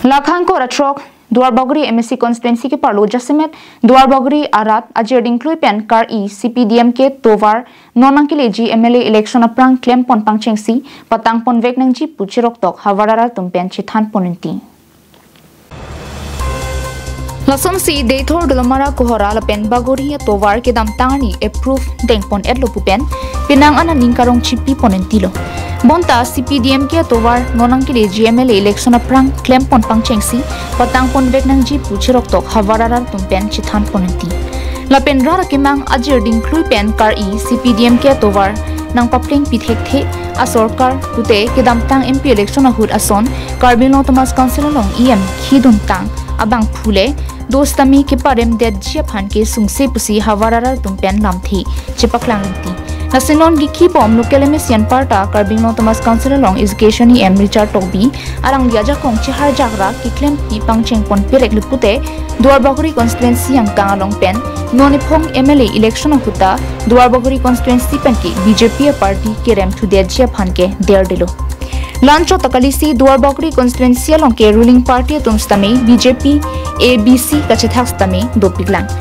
लाखांग को रट्रोक दुआरबागोरी MSC constituency के पार्लो जसमेत दुआरबागोरी आरात अजर इंक्लुई पेन कार ई CPDMK तोवार नोनांग के लिए जी MLA इलेक्शन अपरांग क्लेम पोन पांगचेंगसी पतांग पोन वेगनंग जी पुचिरोक तोक हवारारा तुमपेन चिथान पोनिंती लसन सी देथोर डलमारा कोहरा लपेन बागोरी तोवार के दाम तांगनी अप्रूव देंगपोन एडलो पुपेन पिनांग अना निंकारोंग Chipi पोनेंतिलो bonta CPDMK towar nonang kili GMLA election aprang claim pon pangchengsi patang pon vegnang ji puchirok tok hawararar tumpen chithan ponenti lapen rara kimang ajir dingklui pen kar e CPDMK towar nang papling pithek the asorkar pute kedam tang MP election ahud ason karbino thomas council long EM khidun tang abang phule dostami ke parem de jia phan ke sungse pusi hawararar tumpen lamthi chipaklangi Nasinon giki pom local emission parta carbing no Thomas Council long education em Richard Tobi arang diaja kong chihar jagra ki claim pi pangcheng pon pirek lupute Duarbagori constituency yang tangalong pen nonipong MLA election huta Duarbagori constituency pen ki BJP party ke rem thu de jia phan ke der dilo Lancho takalisi Duarbagori constituency long ke ruling party tumstame BJP ABC kachithak stame dopiglang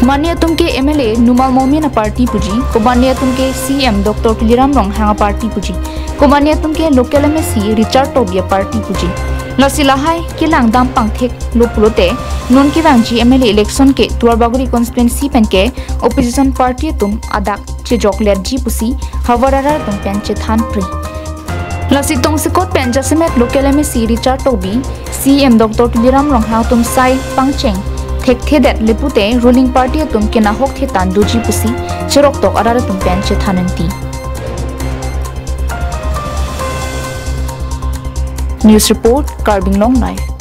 मानिया तुमके MLA नुमाल Momina party पुजी को मानिया तुमके CM doctor किलिराम रोंग हांगा party पुजी को मानिया तुमके लोकल MSC रिचर्ड टोबिया पार्टी पुजी लसिलाहाय किलांग दाम पांगथेक लोपुलोते नोन की वांजी MLA इलेक्शन के दुआरबागोरी कॉन्स्टिट्यूएंसी पेन के ओपोजिशन पार्टी तुम आदाक चे जॉकलेट जी पुसी हवरारा तुम पेन चे थान प्री लसी तोंग सिकोट पेन जसमेत लोकल MSC रिचर्ड टोबी CM डॉक्टर किलिराम रोंग हांग तुम साई पांगचेंग tek thedet lepute ruling party tum kena hok the tanduji pusi chirok tok arara tum pen che thananti news report Carbing Long Life